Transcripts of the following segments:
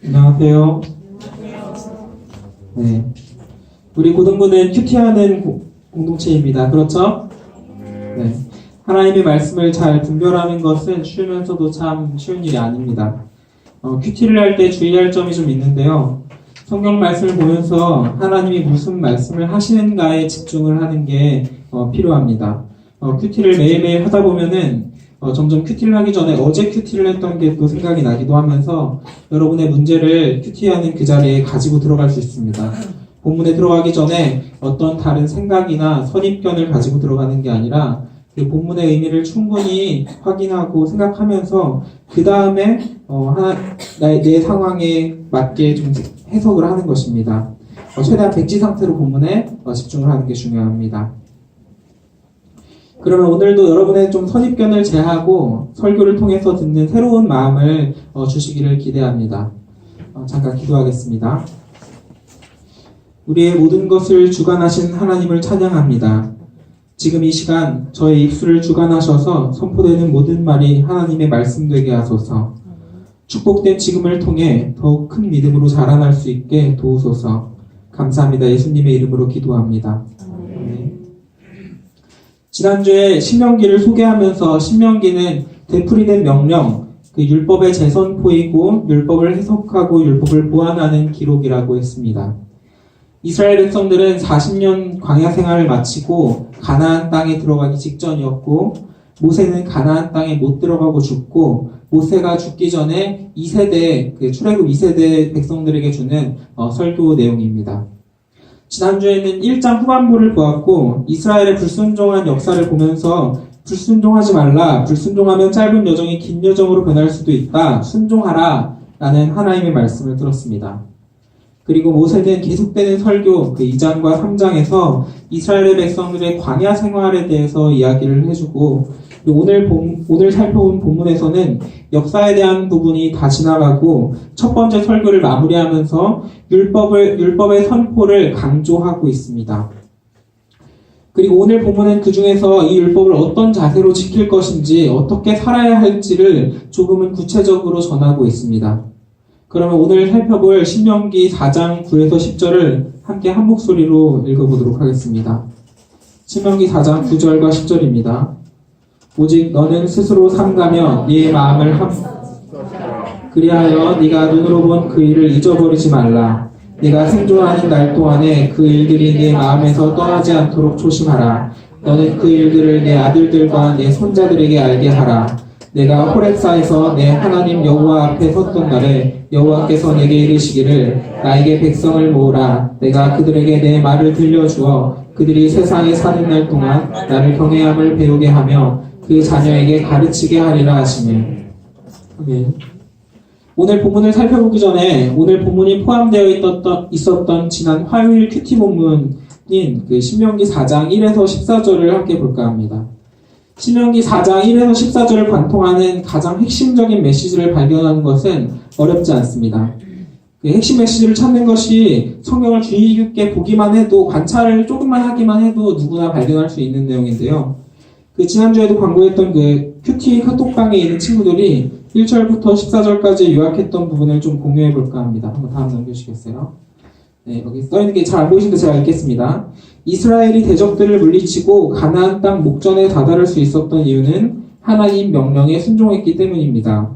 안녕하세요. 네. 우리 고등부는 큐티하는 공동체입니다. 그렇죠? 네. 하나님의 말씀을 잘 분별하는 것은 쉬우면서도 참 쉬운 일이 아닙니다. 큐티를 할 때 주의할 점이 좀 있는데요. 성경 말씀을 보면서 하나님이 무슨 말씀을 하시는가에 집중을 하는 게 필요합니다. 큐티를 매일매일 하다 보면은 점점 큐티를 하기 전에 어제 큐티를 했던 게 또 생각이 나기도 하면서 여러분의 문제를 큐티하는 그 자리에 가지고 들어갈 수 있습니다. 본문에 들어가기 전에 어떤 다른 생각이나 선입견을 가지고 들어가는 게 아니라 그 본문의 의미를 충분히 확인하고 생각하면서 그 다음에 내 상황에 맞게 좀 해석을 하는 것입니다. 최대한 백지 상태로 본문에 집중을 하는 게 중요합니다. 그러면 오늘도 여러분의 좀 선입견을 제하고 설교를 통해서 듣는 새로운 마음을 주시기를 기대합니다. 잠깐 기도하겠습니다. 우리의 모든 것을 주관하신 하나님을 찬양합니다. 지금 이 시간 저의 입술을 주관하셔서 선포되는 모든 말이 하나님의 말씀 되게 하소서. 축복된 지금을 통해 더욱 큰 믿음으로 자라날 수 있게 도우소서. 감사합니다. 예수님의 이름으로 기도합니다. 지난주에 신명기를 소개하면서 신명기는 되풀이된 명령, 그 율법의 재선포이고 율법을 해석하고 율법을 보완하는 기록이라고 했습니다. 이스라엘 백성들은 40년 광야 생활을 마치고 가나안 땅에 들어가기 직전이었고 모세는 가나안 땅에 못 들어가고 죽고 모세가 죽기 전에 2세대, 출애굽 2세대 백성들에게 주는 설교 내용입니다. 지난주에는 1장 후반부를 보았고 이스라엘의 불순종한 역사를 보면서 불순종하지 말라, 불순종하면 짧은 여정이 긴 여정으로 변할 수도 있다, 순종하라 라는 하나님의 말씀을 들었습니다. 그리고 모세는 계속되는 설교 2장과 3장에서 이스라엘의 백성들의 광야 생활에 대해서 이야기를 해주고 오늘 살펴본 본문에서는 역사에 대한 부분이 다 지나가고 첫 번째 설교를 마무리하면서 율법의 선포를 강조하고 있습니다. 그리고 오늘 본문은 그 중에서 이 율법을 어떤 자세로 지킬 것인지 어떻게 살아야 할지를 조금은 구체적으로 전하고 있습니다. 그러면 오늘 살펴볼 신명기 4장 9에서 10절을 함께 한 목소리로 읽어보도록 하겠습니다. 신명기 4장 9절과 10절입니다. 오직 너는 스스로 삼가며 네 마음을 그리하여 네가 눈으로 본 그 일을 잊어버리지 말라. 네가 생존하는 날 동안에 그 일들이 네 마음에서 떠나지 않도록 조심하라. 너는 그 일들을 내 아들들과 내 손자들에게 알게 하라. 내가 호렙사에서 내 하나님 여호와 앞에 섰던 날에 여호와께서 내게 이르시기를 나에게 백성을 모으라. 내가 그들에게 내 말을 들려주어 그들이 세상에 사는 날 동안 나를 경외함을 배우게 하며 그 자녀에게 가르치게 하리라 하시네. 아멘. 오늘 본문을 살펴보기 전에 오늘 본문이 포함되어 있었던 지난 화요일 큐티 본문인 그 신명기 4장 1에서 14절을 함께 볼까 합니다. 신명기 4장 1에서 14절을 관통하는 가장 핵심적인 메시지를 발견하는 것은 어렵지 않습니다. 그 핵심 메시지를 찾는 것이 성경을 주의 깊게 보기만 해도 관찰을 조금만 하기만 해도 누구나 발견할 수 있는 내용인데요. 지난주에도 광고했던 큐티 카톡방에 있는 친구들이 1절부터 14절까지 요약했던 부분을 좀 공유해 볼까 합니다. 한번 다음 넘겨주시겠어요? 네, 여기 써있는 게 잘 안 보이시는데 제가 읽겠습니다. 이스라엘이 대적들을 물리치고 가나안 땅 목전에 다다를 수 있었던 이유는 하나님 명령에 순종했기 때문입니다.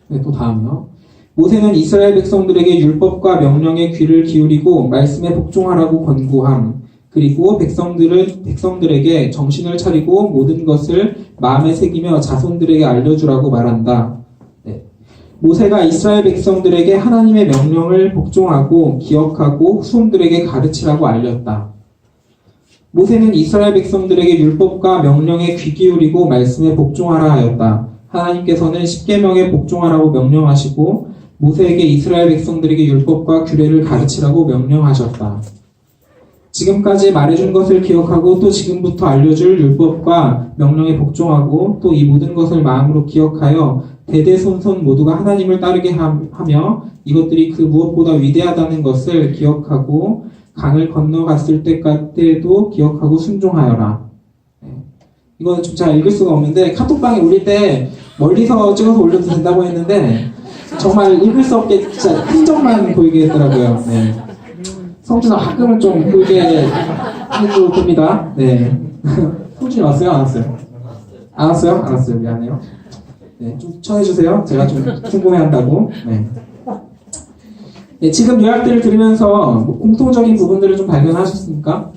네, 또 다음요. 모세는 이스라엘 백성들에게 율법과 명령에 귀를 기울이고 말씀에 복종하라고 권고함. 그리고 백성들에게 정신을 차리고 모든 것을 마음에 새기며 자손들에게 알려주라고 말한다. 네. 모세가 이스라엘 백성들에게 하나님의 명령을 복종하고 기억하고 후손들에게 가르치라고 알렸다. 모세는 이스라엘 백성들에게 율법과 명령에 귀 기울이고 말씀에 복종하라 하였다. 하나님께서는 십계명에 복종하라고 명령하시고 모세에게 이스라엘 백성들에게 율법과 규례를 가르치라고 명령하셨다. 지금까지 말해준 것을 기억하고 또 지금부터 알려줄 율법과 명령에 복종하고 또 이 모든 것을 마음으로 기억하여 대대손손 모두가 하나님을 따르게 하며 이것들이 그 무엇보다 위대하다는 것을 기억하고 강을 건너갔을 때도 기억하고 순종하여라. 이거는 좀 잘 읽을 수가 없는데 카톡방에 올릴 때 멀리서 찍어서 올려도 된다고 했는데 정말 읽을 수 없게 진짜 흔적만 보이게 했더라고요. 네. 성준아 가끔은 좀 보이게 해도 됩니다. 네. 성준이 왔어요? 안 왔어요? 안 왔어요? 안 왔어요. 미안해요. 네, 좀 추천해주세요. 제가 좀 궁금해한다고. 네. 네, 지금 요약들을 들으면서 뭐 공통적인 부분들을 좀 발견하셨습니까?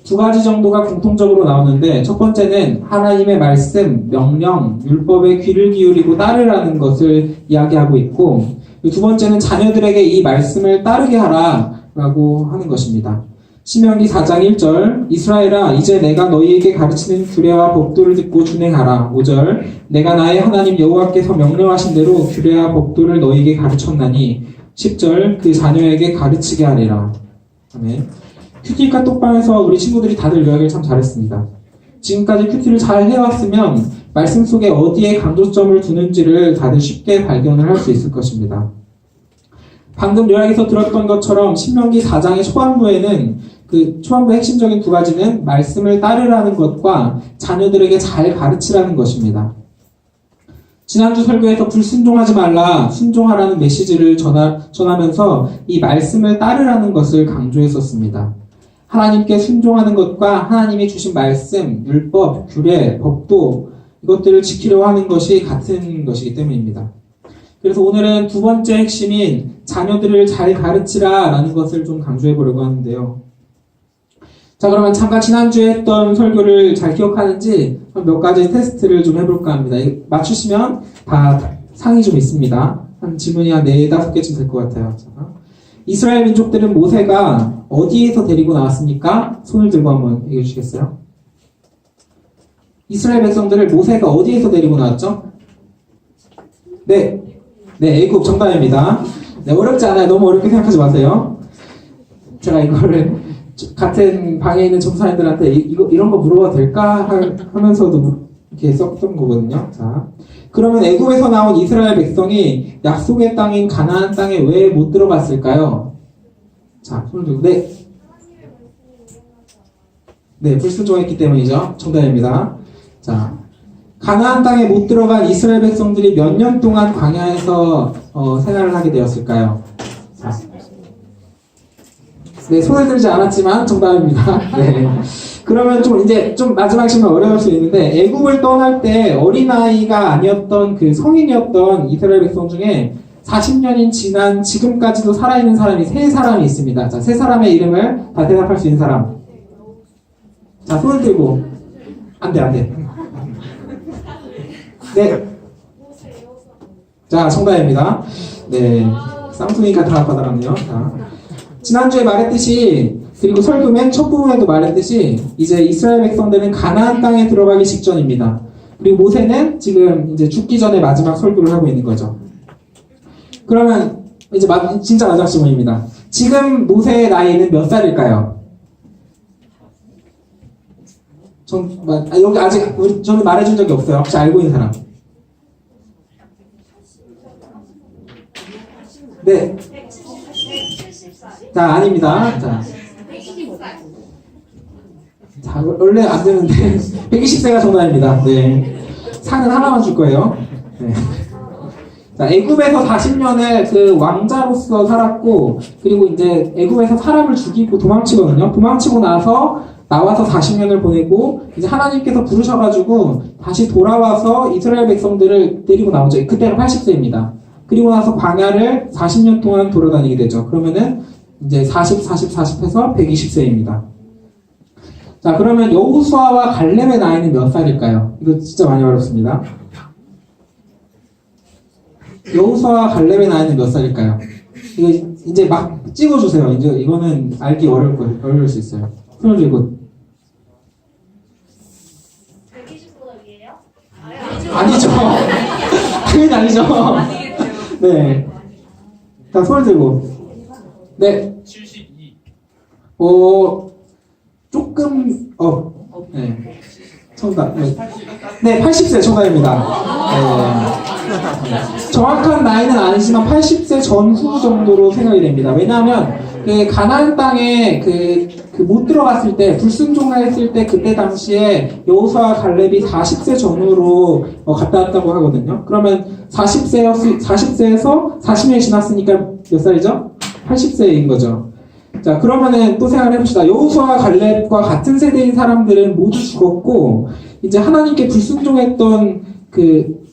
두 가지 정도가 공통적으로 나오는데, 첫 번째는 하나님의 말씀, 명령, 율법에 귀를 기울이고 따르라는 것을 이야기하고 있고, 두 번째는 자녀들에게 이 말씀을 따르게 하라라고 하는 것입니다. 신명기 4장 1절, 이스라엘아 이제 내가 너희에게 가르치는 규례와 법도를 듣고 준행하라. 5절, 내가 나의 하나님 여호와께서 명령하신 대로 규례와 법도를 너희에게 가르쳤나니. 10절, 그 자녀에게 가르치게 하리라. 아멘. 큐티카 톡방에서 우리 친구들이 다들 요약을 참 잘했습니다. 지금까지 큐티를 잘 해왔으면 말씀 속에 어디에 강조점을 두는지를 다들 쉽게 발견을 할 수 있을 것입니다. 방금 요약에서 들었던 것처럼 신명기 4장의 초반부에는 그 초반부의 핵심적인 두 가지는 말씀을 따르라는 것과 자녀들에게 잘 가르치라는 것입니다. 지난주 설교에서 불순종하지 말라, 순종하라는 메시지를 전하면서 이 말씀을 따르라는 것을 강조했었습니다. 하나님께 순종하는 것과 하나님이 주신 말씀, 율법, 규례, 법도 이것들을 지키려고 하는 것이 같은 것이기 때문입니다. 그래서 오늘은 두 번째 핵심인 자녀들을 잘 가르치라 라는 것을 좀 강조해 보려고 하는데요. 자, 그러면 잠깐 지난주에 했던 설교를 잘 기억하는지 몇 가지 테스트를 좀 해볼까 합니다. 맞추시면 다 상이 좀 있습니다. 한 질문이 한 4-5개쯤 될 것 같아요. 자, 이스라엘 민족들은 모세가 어디에서 데리고 나왔습니까? 손을 들고 한번 얘기해 주시겠어요? 이스라엘 백성들을 모세가 어디에서 데리고 나왔죠? 네, 애굽 정답입니다. 네, 어렵지 않아요. 너무 어렵게 생각하지 마세요. 제가 이거를 같은 방에 있는 전사님들한테 이런 거 물어봐도 될까 하면서도 이렇게 썼던 거거든요. 자, 그러면 애굽에서 나온 이스라엘 백성이 약속의 땅인 가나안 땅에 왜 못 들어갔을까요? 자, 손을 들고 네, 불순종했기 때문이죠. 정답입니다. 자, 가나안 땅에 못 들어간 이스라엘 백성들이 몇 년 동안 광야에서 생활을 하게 되었을까요? 자, 네, 손을 들지 않았지만 정답입니다. 네. 그러면 좀 마지막 질문 어려울 수 있는데, 애굽을 떠날 때 어린아이가 아니었던 그 성인이었던 이스라엘 백성 중에 40년이 지난 지금까지도 살아있는 사람이 3사람이 있습니다. 자, 3사람의 이름을 다 대답할 수 있는 사람. 자, 손을 들고. 안 돼. 네. 자, 정답입니다. 네. 쌍둥이가 다 받아갔네요. 자. 지난주에 말했듯이, 그리고 설교 맨 첫 부분에도 말했듯이, 이제 이스라엘 백성들은 가나안 땅에 들어가기 직전입니다. 그리고 모세는 지금 이제 죽기 전에 마지막 설교를 하고 있는 거죠. 그러면 이제 진짜 마지막 질문입니다. 지금 모세의 나이는 몇 살일까요? 여기 아직 저는 말해준 적이 없어요. 혹시 알고 있는 사람? 네. 자, 아닙니다. 자, 원래 안 되는데 120세가 정답입니다. 네. 상은 하나만 줄 거예요. 네. 자, 애굽에서 40년을 그 왕자로서 살았고, 그리고 이제 애굽에서 사람을 죽이고 도망치거든요. 도망치고 나와서 40년을 보내고, 이제 하나님께서 부르셔가지고 다시 돌아와서 이스라엘 백성들을 데리고 나오죠. 그때가 80세입니다. 그리고 나서 광야를 40년 동안 돌아다니게 되죠. 그러면은 이제 40 해서 120세입니다. 자, 그러면 여호수아와 갈렙의 나이는 몇 살일까요? 이거 진짜 많이 어렵습니다. 여호수아와 갈렙의 나이는 몇 살일까요? 이거 이제 막 찍어주세요. 이제 이거는 알기 어려울 수 있어요. 손을 들고. 120살이에요? 아니죠. 당연히 아니죠. 네. 자, 손을 들고. 네. 72. 조금, 네. 정답. 네, 80세 정답입니다. 네. 정확한 나이는 아니지만 80세 전후 정도로 생각이 됩니다. 왜냐하면 그 가나안 땅에 못 들어갔을 때 불순종했을 때 그때 당시에 여호수아와 갈렙이 40세 전후로 갔다 왔다고 하거든요. 그러면 40세에서 40년이 지났으니까 몇 살이죠? 80세인 거죠. 자, 그러면은 또 생각을 해봅시다. 여호수아와 갈렙과 같은 세대인 사람들은 모두 죽었고, 이제 하나님께 불순종했던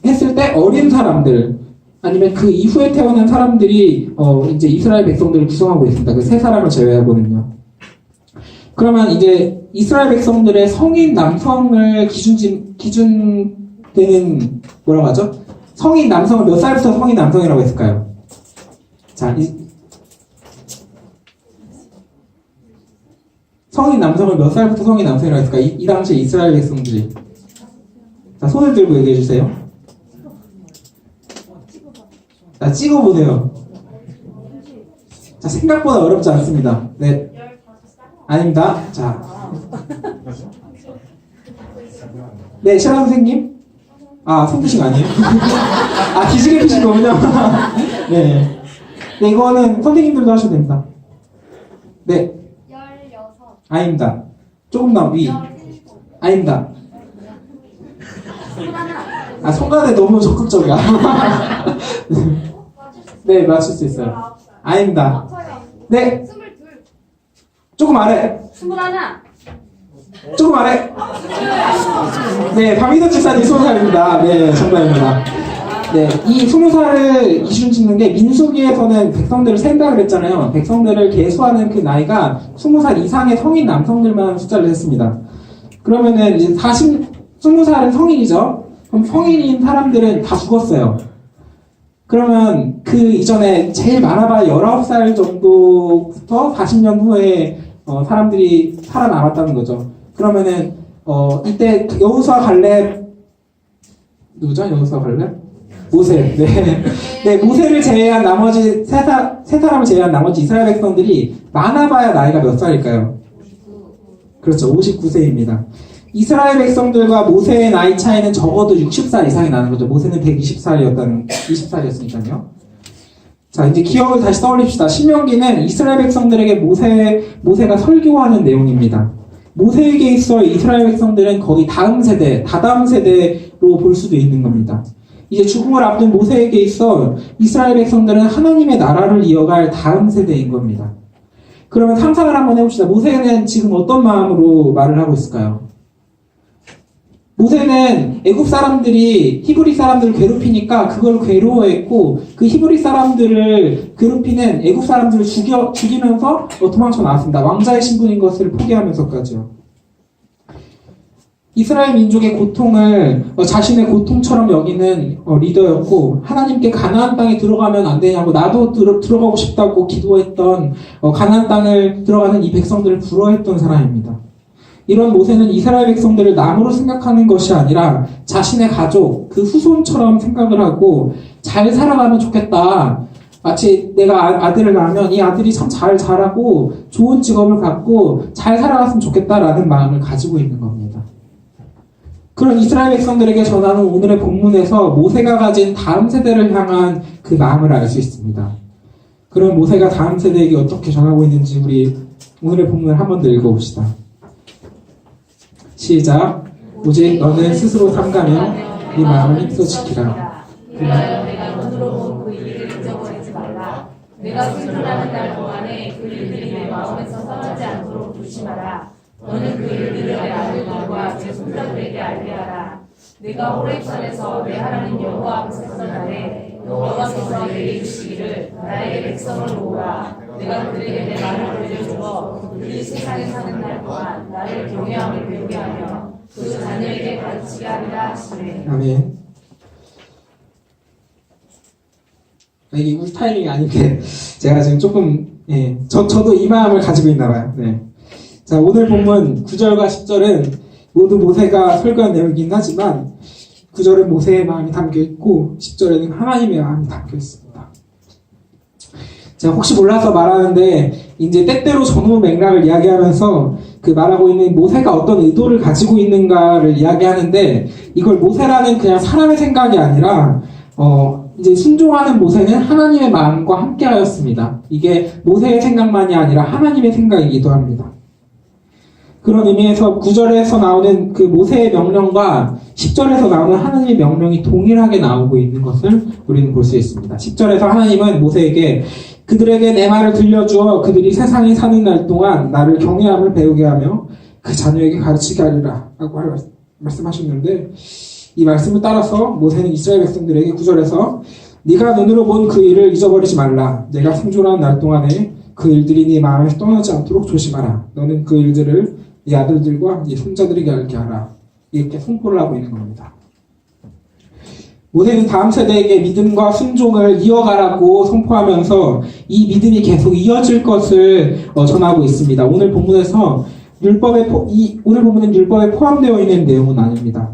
했을 때 어린 사람들, 아니면 그 이후에 태어난 사람들이 이제 이스라엘 백성들을 구성하고 있습니다. 그 세 사람을 제외하고는요. 그러면 이제 이스라엘 백성들의 성인 남성을 기준되는 뭐라고 하죠? 성인 남성을 몇 살부터 성인 남성이라고 했을까요? 자, 성인 남성을 몇 살부터 성인 남성이라고 했을까? 이 당시 이스라엘 백성들이. 자, 손을 들고 얘기해 주세요. 자, 찍어보세요. 자, 생각보다 어렵지 않습니다. 네. 아닙니다. 자. 네, 실화 선생님? 아, 손드신 거 아니에요? 아, 기지개 피신 거군요. 네. 네, 이거는 선생님들도 하셔도 됩니다. 네. 16. 아닙니다. 조금 더 위. 17. 아닙니다. 21. 아, 손간에 너무 적극적이야. 네, 맞출 수 있어요. 아닙니다. 네, 22. 조금 아래. 21. 조금 아래. 네, 박민선 집사님 20살입니다. 네, 정답입니다. 네, 이 20살을 기준 짓는 게 민수기에서는 백성들을 센다고 그랬잖아요. 백성들을 계수하는 그 나이가 20살 이상의 성인 남성들만 숫자를 했습니다. 그러면은 이제 20살은 성인이죠. 그럼 성인인 사람들은 다 죽었어요. 그러면 그 이전에 제일 많아봐야 19살 정도부터 40년 후에 사람들이 살아남았다는 거죠. 그러면은 이때 여호수아 갈렙 누구죠? 여호수아 갈렙? 모세. 네. 네, 모세를 제외한 나머지 세 사람을 제외한 나머지 이스라엘 백성들이 많아봐야 나이가 몇 살일까요? 그렇죠. 59세입니다. 이스라엘 백성들과 모세의 나이 차이는 적어도 60살 이상이 나는 거죠. 모세는 20살이었으니까요. 자, 이제 기억을 다시 떠올립시다. 신명기는 이스라엘 백성들에게 모세가 설교하는 내용입니다. 모세에게 있어 이스라엘 백성들은 거의 다다음 세대로 볼 수도 있는 겁니다. 이제 죽음을 앞둔 모세에게 있어 이스라엘 백성들은 하나님의 나라를 이어갈 다음 세대인 겁니다. 그러면 상상을 한번 해봅시다. 모세는 지금 어떤 마음으로 말을 하고 있을까요? 모세는 애굽 사람들이 히브리 사람들을 괴롭히니까 그걸 괴로워했고, 그 히브리 사람들을 괴롭히는 애굽 사람들을 죽이면서 도망쳐 나왔습니다. 왕자의 신분인 것을 포기하면서까지요. 이스라엘 민족의 고통을 자신의 고통처럼 여기는 리더였고, 하나님께 가나안 땅에 들어가면 안 되냐고, 나도 들어가고 싶다고 기도했던 가나안 땅을 들어가는 이 백성들을 부러워했던 사람입니다. 이런 모세는 이스라엘 백성들을 남으로 생각하는 것이 아니라 자신의 가족, 그 후손처럼 생각을 하고 잘 살아가면 좋겠다. 마치 내가 아들을 낳으면 이 아들이 참 잘 자라고 좋은 직업을 갖고 잘 살아갔으면 좋겠다라는 마음을 가지고 있는 겁니다. 그런 이스라엘 백성들에게 전하는 오늘의 본문에서 모세가 가진 다음 세대를 향한 그 마음을 알 수 있습니다. 그런 모세가 다음 세대에게 어떻게 전하고 있는지 우리 오늘의 본문을 한 번 더 읽어봅시다. 시작. 오직 너는 스스로 삼가며 네 마음을 힘써 지키라. 그리하여 내가 눈으로 본 그 일을 잊어버리지 말라. 내가 생존하는 날 동안에 그 일들이 내 마음에서 떠나지 않도록 조심하라. 너는 그 일들을 내 아들들과 제 손자들에게 알게 하라. 내가 호렙산에서 내 하나님 여호와 앞에서 선 날에 여호와께서 내게 이르시기를 나의 백성을 모으라. 내가 그들에게 내 말을 들려주어 그들이 세상에 사는 날 동안 나를 경외함을 배우게 하며 그 자녀에게 가르치게 하리라 하시네. 아멘. 이게 우리 타이밍이 아닌데 제가 지금 조금 저도 이 마음을 가지고 있나 봐요. 네. 자, 오늘 본문 9절과 10절은 모두 모세가 설교한 내용이긴 하지만 9절은 모세의 마음이 담겨 있고 10절에는 하나님의 마음이 담겨 있습니다. 제가 혹시 몰라서 말하는데 이제 때때로 전후 맥락을 이야기하면서 그 말하고 있는 모세가 어떤 의도를 가지고 있는가를 이야기하는데, 이걸 모세라는 그냥 사람의 생각이 아니라 이제 순종하는 모세는 하나님의 마음과 함께하였습니다. 이게 모세의 생각만이 아니라 하나님의 생각이기도 합니다. 그런 의미에서 9절에서 나오는 그 모세의 명령과 10절에서 나오는 하나님의 명령이 동일하게 나오고 있는 것을 우리는 볼 수 있습니다. 10절에서 하나님은 모세에게 그들에게 내 말을 들려주어 그들이 세상에 사는 날 동안 나를 경외함을 배우게 하며 그 자녀에게 가르치게 하리라 라고 말씀하셨는데, 이 말씀을 따라서 모세는 이스라엘 백성들에게 9절에서 네가 눈으로 본 그 일을 잊어버리지 말라. 내가 생존하는 날 동안에 그 일들이 네 마음에서 떠나지 않도록 조심하라. 너는 그 일들을 네 아들들과 네 손자들에게 알게 하라. 이렇게 선포를 하고 있는 겁니다. 모세는 다음 세대에게 믿음과 순종을 이어가라고 선포하면서 이 믿음이 계속 이어질 것을 전하고 있습니다. 오늘 본문은 율법에 포함되어 있는 내용은 아닙니다.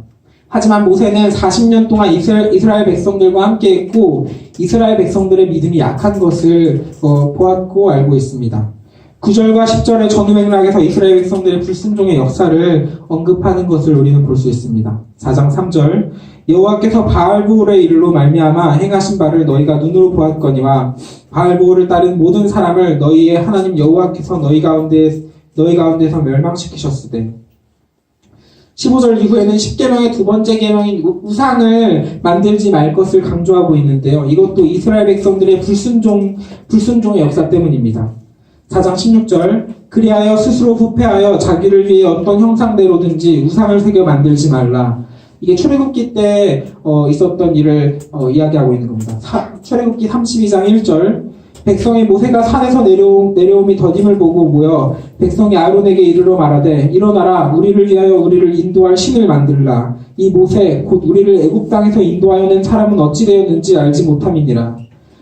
하지만 모세는 40년 동안 이스라엘 백성들과 함께했고 이스라엘 백성들의 믿음이 약한 것을 보았고 알고 있습니다. 9절과 10절의 전후맥락에서 이스라엘 백성들의 불순종의 역사를 언급하는 것을 우리는 볼 수 있습니다. 4장 3절 여호와께서 바알브올의 일로 말미암아 행하신 바를 너희가 눈으로 보았거니와 바알브올을 따른 모든 사람을 너희의 하나님 여호와께서 너희 가운데서 멸망시키셨으되. 15절 이후에는 10계명의 두 번째 계명인 우상을 만들지 말 것을 강조하고 있는데요. 이것도 이스라엘 백성들의 불순종의 역사 때문입니다. 4장 16절 그리하여 스스로 부패하여 자기를 위해 어떤 형상대로든지 우상을 새겨 만들지 말라. 이게 출애굽기 때 있었던 일을 이야기하고 있는 겁니다. 출애굽기 32장 1절 백성이 모세가 산에서 내려옴이 더딤을 보고 모여 백성이 아론에게 이르러 말하되 일어나라 우리를 위하여 우리를 인도할 신을 만들라. 이 모세 곧 우리를 애굽 땅에서 인도하여낸 사람은 어찌 되었는지 알지 못함이니라.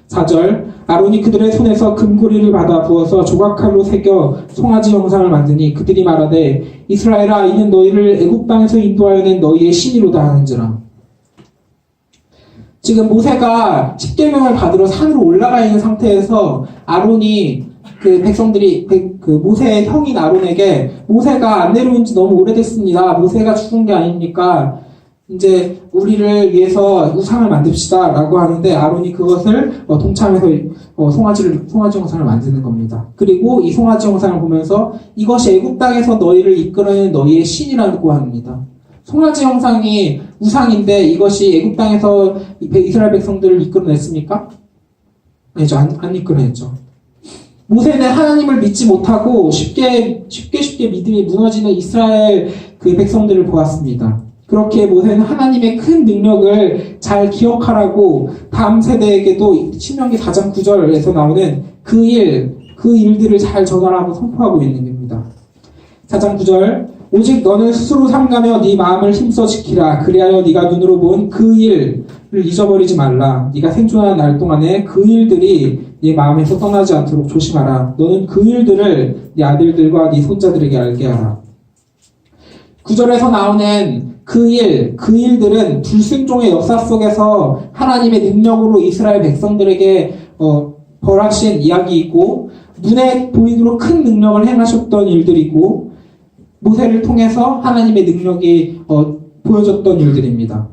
4절 아론이 그들의 손에서 금고리를 받아 부어서 조각칼로 새겨 송아지 형상을 만드니 그들이 말하되 이스라엘아 이는 너희를 애굽 땅에서 인도하여낸 너희의 신이로다 하는지라. 지금 모세가 10계명을 받으러 산으로 올라가 있는 상태에서 아론이 그 백성들이 그 모세의 형인 아론에게 모세가 안 내려온 지 너무 오래됐습니다. 모세가 죽은 게 아닙니까? 이제 우리를 위해서 우상을 만듭시다 라고 하는데 아론이 그것을 동참해서 송아지 형상을 만드는 겁니다. 그리고 이 송아지 형상을 보면서 이것이 애굽 땅에서 너희를 이끌어낸 너희의 신이라고 합니다. 송아지 형상이 우상인데 이것이 애굽 땅에서 이스라엘 백성들을 이끌어냈습니까? 아니죠. 안 이끌어냈죠. 모세는 하나님을 믿지 못하고 쉽게 믿음이 무너지는 이스라엘 그 백성들을 보았습니다. 그렇게 모세는 하나님의 큰 능력을 잘 기억하라고 다음 세대에게도 신명기 4장 9절에서 나오는 그 일들을 잘 전하라고 선포하고 있는 겁니다. 4장 9절 오직 너는 스스로 삼가며 네 마음을 힘써 지키라. 그리하여 네가 눈으로 본 그 일을 잊어버리지 말라. 네가 생존하는 날 동안에 그 일들이 네 마음에서 떠나지 않도록 조심하라. 너는 그 일들을 네 아들들과 네 손자들에게 알게 하라. 9절에서 나오는 그 일들은 불순종의 역사 속에서 하나님의 능력으로 이스라엘 백성들에게 벌하신 이야기이고 눈에 보이도록 큰 능력을 행하셨던 일들이고 모세를 통해서 하나님의 능력이 보여졌던 일들입니다.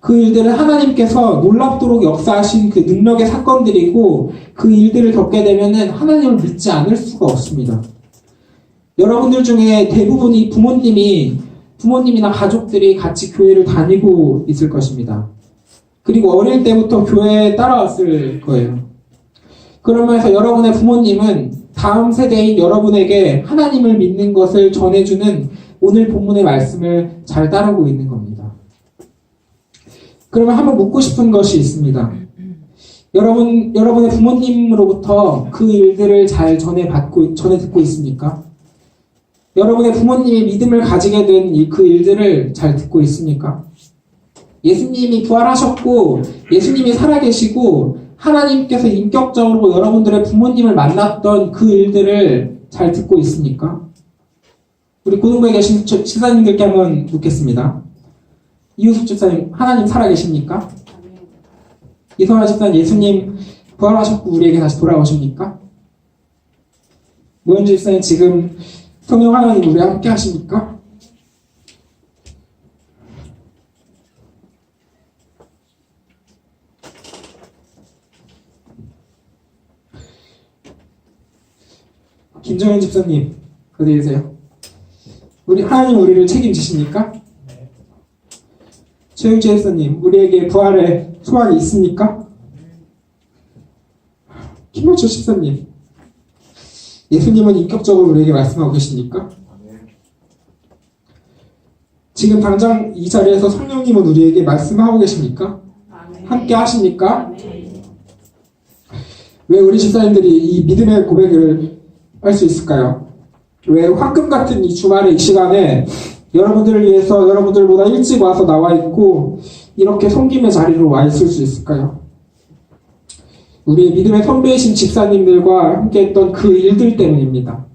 그 일들은 하나님께서 놀랍도록 역사하신 그 능력의 사건들이고 그 일들을 겪게 되면은 하나님을 믿지 않을 수가 없습니다. 여러분들 중에 대부분이 부모님이나 가족들이 같이 교회를 다니고 있을 것입니다. 그리고 어릴 때부터 교회에 따라왔을 거예요. 그러면서 여러분의 부모님은 다음 세대인 여러분에게 하나님을 믿는 것을 전해주는 오늘 본문의 말씀을 잘 따르고 있는 겁니다. 그러면 한번 묻고 싶은 것이 있습니다. 여러분의 부모님으로부터 그 일들을 잘 전해 듣고 있습니까? 여러분의 부모님이 믿음을 가지게 된 그 일들을 잘 듣고 있습니까? 예수님이 부활하셨고 예수님이 살아계시고 하나님께서 인격적으로 여러분들의 부모님을 만났던 그 일들을 잘 듣고 있습니까? 우리 고등부에 계신 집사님들께 한번 묻겠습니다. 이우숙 집사님, 하나님 살아계십니까? 이성아 집사님, 예수님 부활하셨고 우리에게 다시 돌아오십니까? 모현주 집사님, 지금 성령 하나님 우리와 함께 하십니까? 김정현 집사님, 어디 계세요? 하나님 우리를 책임지십니까? 최영재 집사님, 우리에게 부활의 소망이 있습니까? 김원철 집사님, 예수님은 인격적으로 우리에게 말씀하고 계십니까? 지금 당장 이 자리에서 성령님은 우리에게 말씀하고 계십니까? 함께 하십니까? 왜 우리 집사님들이 이 믿음의 고백을 할 수 있을까요? 왜 황금 같은 이 주말의 이 시간에 여러분들을 위해서 여러분들보다 일찍 와서 나와 있고 이렇게 섬김의 자리로 와 있을 수 있을까요? 우리의 믿음의 선배이신 집사님들과 함께 했던 그 일들 때문입니다.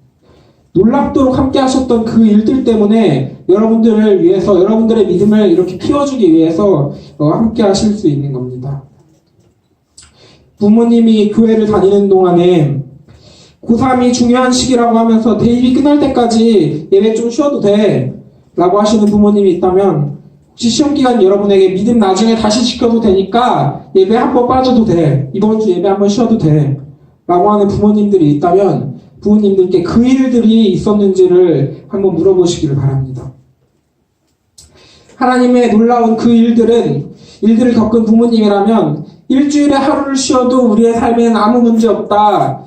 놀랍도록 함께 하셨던 그 일들 때문에 여러분들을 위해서 여러분들의 믿음을 이렇게 키워주기 위해서 함께 하실 수 있는 겁니다. 부모님이 교회를 다니는 동안에 고3이 중요한 시기라고 하면서 대입이 끝날 때까지 예배 좀 쉬어도 돼 라고 하시는 부모님이 있다면 혹시 시험기간 여러분에게 믿음 나중에 다시 지켜도 되니까 예배 한번 빠져도 돼, 이번 주 예배 한번 쉬어도 돼 라고 하는 부모님들이 있다면 부모님들께 그 일들이 있었는지를 한번 물어보시기를 바랍니다. 하나님의 놀라운 그 일들을 겪은 부모님이라면 일주일에 하루를 쉬어도 우리의 삶에는 아무 문제 없다,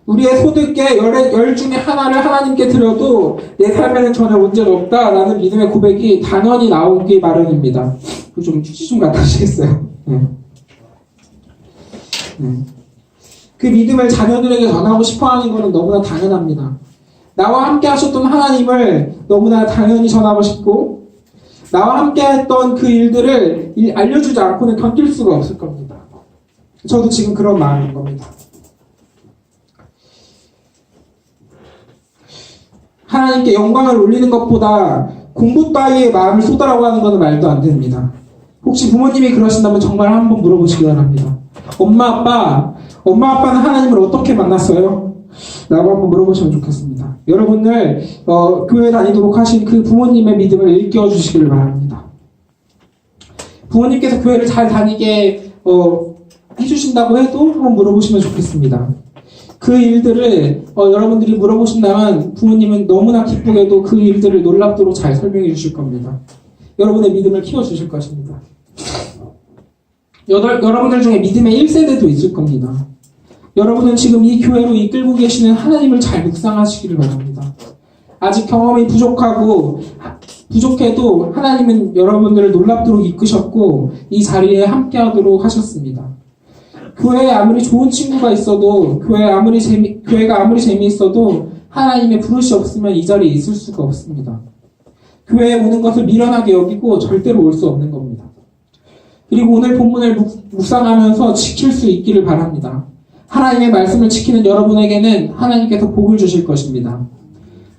우리의 소득의 열 중에 하나를 하나님께 드려도 내 삶에는 전혀 문제가 없다라는 믿음의 고백이 당연히 나오기 마련입니다. 좀 휴지 좀 갖다 주시겠어요? 그 믿음을 자녀들에게 전하고 싶어하는 것은 너무나 당연합니다. 나와 함께 하셨던 하나님을 너무나 당연히 전하고 싶고 나와 함께 했던 그 일들을 알려주지 않고는 견딜 수가 없을 겁니다. 저도 지금 그런 마음인 겁니다. 하나님께 영광을 올리는 것보다 공부 따위의 마음을 쏟아라고 하는 것은 말도 안 됩니다. 혹시 부모님이 그러신다면 정말 한번 물어보시기 바랍니다. 엄마 아빠는 하나님을 어떻게 만났어요? 라고 한번 물어보시면 좋겠습니다. 여러분을 교회 다니도록 하신 그 부모님의 믿음을 일깨워 주시기를 바랍니다. 부모님께서 교회를 잘 다니게 해주신다고 해도 한번 물어보시면 좋겠습니다. 그 일들을 여러분들이 물어보신다면 부모님은 너무나 기쁘게도 그 일들을 놀랍도록 잘 설명해 주실 겁니다. 여러분의 믿음을 키워주실 것입니다. 여러분들 중에 믿음의 1세대도 있을 겁니다. 여러분은 지금 이 교회로 이끌고 계시는 하나님을 잘 묵상하시기를 바랍니다. 아직 경험이 부족해도 하나님은 여러분들을 놀랍도록 이끄셨고 이 자리에 함께하도록 하셨습니다. 교회에 아무리 좋은 친구가 있어도 교회가 아무리 재미있어도 하나님의 부르시 없으면 이 자리에 있을 수가 없습니다. 교회에 오는 것을 미련하게 여기고 절대로 올 수 없는 겁니다. 그리고 오늘 본문을 묵상하면서 지킬 수 있기를 바랍니다. 하나님의 말씀을 지키는 여러분에게는 하나님께서 복을 주실 것입니다.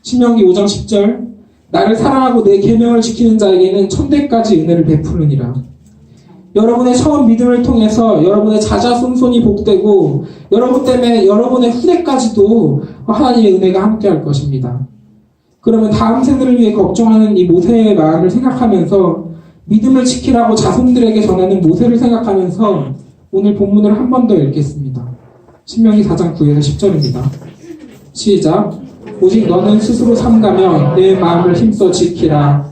신명기 5장 10절 나를 사랑하고 내 계명을 지키는 자에게는 천대까지 은혜를 베푸느니라. 여러분의 처음 믿음을 통해서 여러분의 자자손손이 복되고 여러분 때문에 여러분의 후대까지도 하나님의 은혜가 함께할 것입니다. 그러면 다음 세대를 위해 걱정하는 이 모세의 마음을 생각하면서 믿음을 지키라고 자손들에게 전하는 모세를 생각하면서 오늘 본문을 한 번 더 읽겠습니다. 신명기 4장 9에서 10절입니다. 시작. 오직 너는 스스로 삼가며 내 마음을 힘써 지키라.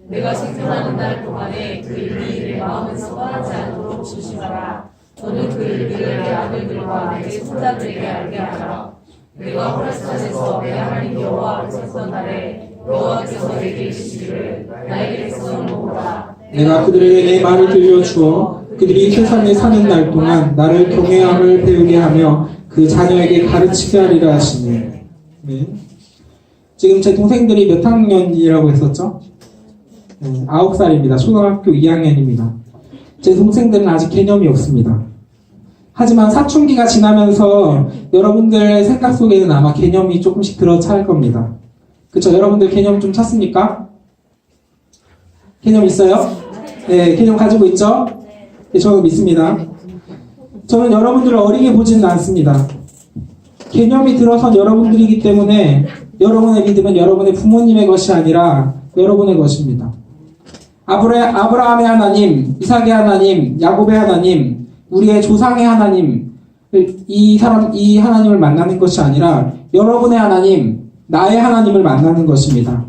내가 생존하는 날 동안에 그 일이 내 마음에서 떠나지 않도록 조심하라. 너는 그 일들을 내 아들들과 내 손자들에게 알게 하라. 내가 호렙산에서 내 하나님 여호와 앞에 섰던 날에 여호와께서 내게 이르시기를 나에게 백성을 모으라. 내가 그들에게 내 말을 들려주어 그들이 세상에 사는 날 동안 나를 경외함을 배우게 하며 그 자녀에게 가르치게 하리라 하시네. 네. 지금 제 동생들이 몇 학년이라고 했었죠? 9살입니다. 초등학교 2학년입니다. 제 동생들은 아직 개념이 없습니다. 하지만 사춘기가 지나면서 여러분들 생각 속에는 아마 개념이 조금씩 들어찰 겁니다. 그쵸? 여러분들 개념 좀 찾습니까? 개념 있어요? 네, 개념 가지고 있죠? 네, 저는 믿습니다. 저는 여러분들을 어리게 보지는 않습니다. 개념이 들어선 여러분들이기 때문에 여러분의 믿음은 여러분의 부모님의 것이 아니라 여러분의 것입니다. 아브라함의 하나님, 이삭의 하나님, 야곱의 하나님, 우리의 조상의 하나님, 이 하나님을 만나는 것이 아니라 여러분의 하나님, 나의 하나님을 만나는 것입니다.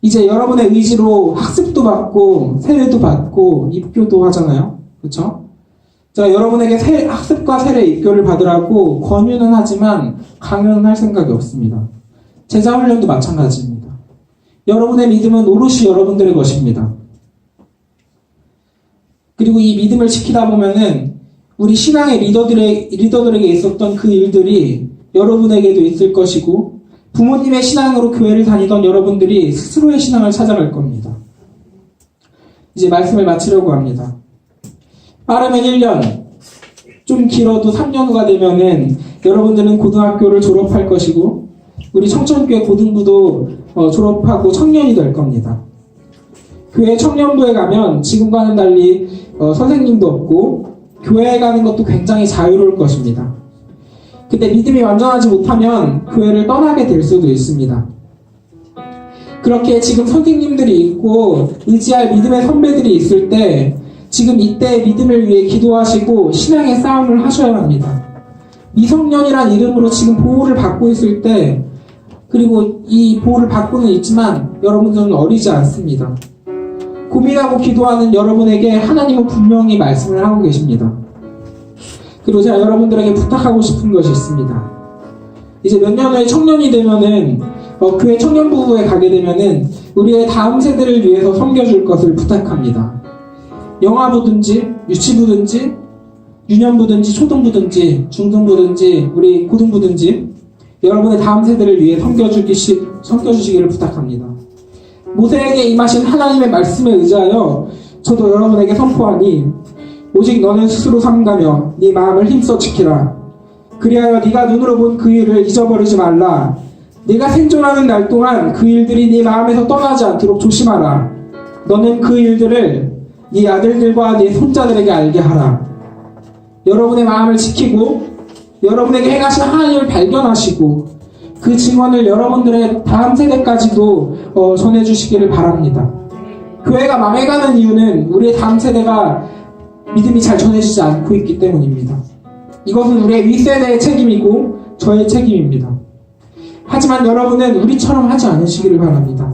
이제 여러분의 의지로 학습도 받고 세례도 받고 입교도 하잖아요. 그렇죠? 제가 여러분에게 학습과 세례 입교를 받으라고 권유는 하지만 강요는 할 생각이 없습니다. 제자훈련도 마찬가지입니다. 여러분의 믿음은 오롯이 여러분들의 것입니다. 그리고 이 믿음을 지키다 보면은 우리 신앙의 리더들에게 있었던 그 일들이 여러분에게도 있을 것이고, 부모님의 신앙으로 교회를 다니던 여러분들이 스스로의 신앙을 찾아갈 겁니다. 이제 말씀을 마치려고 합니다. 빠르면 1년, 좀 길어도 3년 후가 되면은 여러분들은 고등학교를 졸업할 것이고, 우리 청천교회 고등부도 졸업하고 청년이 될 겁니다. 교회 청년부에 가면 지금과는 달리 선생님도 없고 교회에 가는 것도 굉장히 자유로울 것입니다. 근데 믿음이 완전하지 못하면 교회를 떠나게 될 수도 있습니다. 그렇게 지금 선생님들이 있고 의지할 믿음의 선배들이 있을 때 지금 이때의 믿음을 위해 기도하시고 신앙의 싸움을 하셔야 합니다. 미성년이란 이름으로 지금 보호를 받고 있을 때, 그리고 이 보호를 받고는 있지만 여러분들은 어리지 않습니다. 고민하고 기도하는 여러분에게 하나님은 분명히 말씀을 하고 계십니다. 그리고 제가 여러분들에게 부탁하고 싶은 것이 있습니다. 이제 몇 년 후에 청년이 되면은 교회 청년부에 가게 되면은 우리의 다음 세대를 위해서 섬겨줄 것을 부탁합니다. 영아부든지 유치부든지 유년부든지 초등부든지 중등부든지 우리 고등부든지 여러분의 다음 세대를 위해 섬겨주시기를 부탁합니다. 모세에게 임하신 하나님의 말씀에 의지하여 저도 여러분에게 선포하니 오직 너는 스스로 삼가며 네 마음을 힘써 지키라. 그리하여 네가 눈으로 본 그 일을 잊어버리지 말라. 네가 생존하는 날 동안 그 일들이 네 마음에서 떠나지 않도록 조심하라. 너는 그 일들을 네 아들들과 네 손자들에게 알게 하라. 여러분의 마음을 지키고 여러분에게 행하신 하나님을 발견하시고 그 증언을 여러분들의 다음 세대까지도 전해주시기를 바랍니다. 교회가 망해가는 이유는 우리의 다음 세대가 믿음이 잘 전해지지 않고 있기 때문입니다. 이것은 우리의 윗세대의 책임이고 저의 책임입니다. 하지만 여러분은 우리처럼 하지 않으시기를 바랍니다.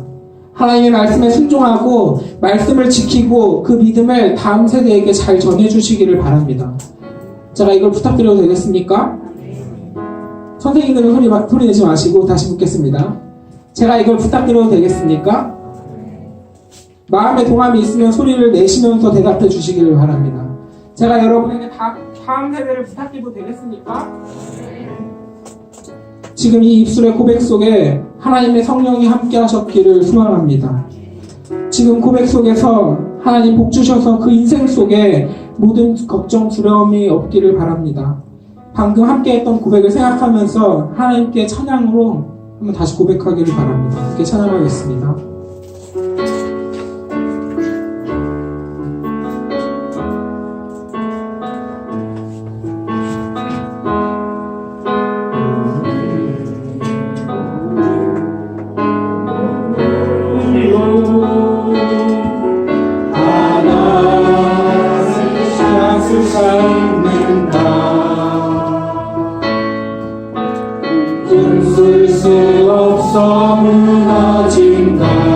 하나님의 말씀에 순종하고 말씀을 지키고 그 믿음을 다음 세대에게 잘 전해주시기를 바랍니다. 제가 이걸 부탁드려도 되겠습니까? 선생님들은 소리 내지 마시고 다시 묻겠습니다. 제가 이걸 부탁드려도 되겠습니까? 마음에 동함이 있으면 소리를 내시면서 대답해 주시기를 바랍니다. 제가 여러분에게 다음 세대를 부탁드려도 되겠습니까? 지금 이 입술의 고백 속에 하나님의 성령이 함께 하셨기를 소망합니다. 지금 고백 속에서 하나님 복 주셔서 그 인생 속에 모든 걱정, 두려움이 없기를 바랍니다. 방금 함께 했던 고백을 생각하면서 하나님께 찬양으로 한번 다시 고백하기를 바랍니다. 함께 찬양하겠습니다. 웃을 수 없어 무너진 것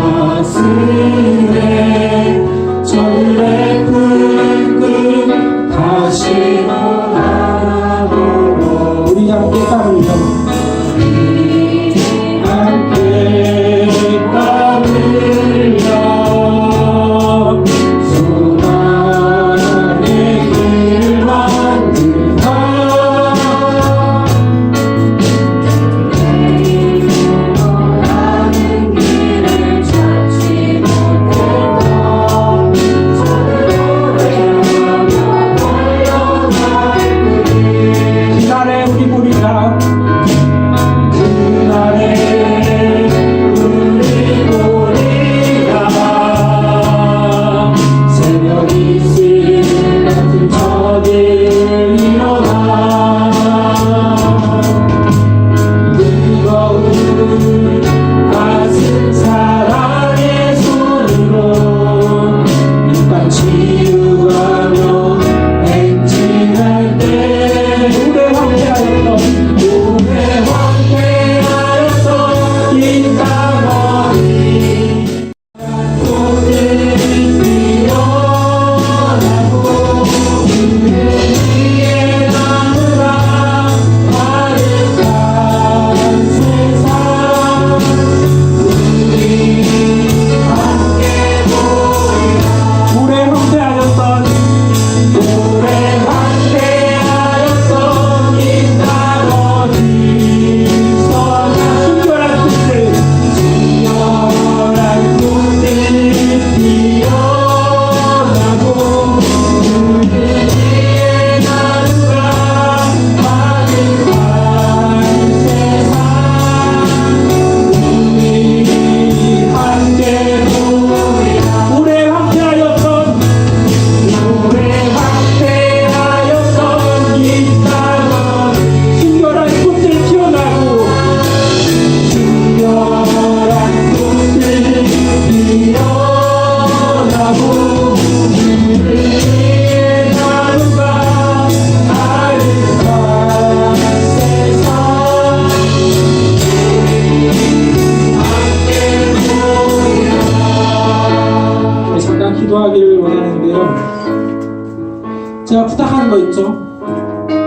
제가 부탁하는 거 있죠?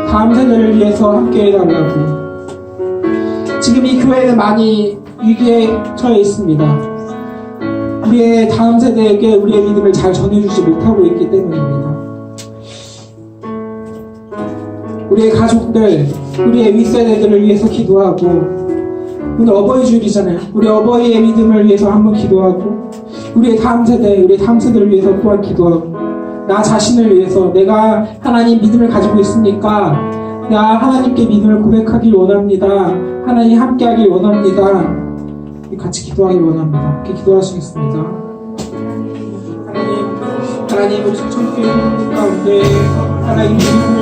다음 세대를 위해서 함께 해달라고. 지금 이 교회는 많이 위기에 처해 있습니다. 우리의 다음 세대에게 우리의 믿음을 잘 전해주지 못하고 있기 때문입니다. 우리의 가족들, 우리의 윗세대들을 위해서 기도하고, 오늘 어버이 주일이잖아요. 우리 어버이의 믿음을 위해서 한번 기도하고, 우리의 다음 세대를 위해서 또한 기도하고, 나 자신을 위해서 내가 하나님 믿음을 가지고 있으니까 나 하나님께 믿음을 고백하길 원합니다. 하나님 함께하길 원합니다. 같이 기도하길 원합니다. 이렇게 기도하시겠습니다. 하나님 우리 청소년 가운데 하나님 믿음을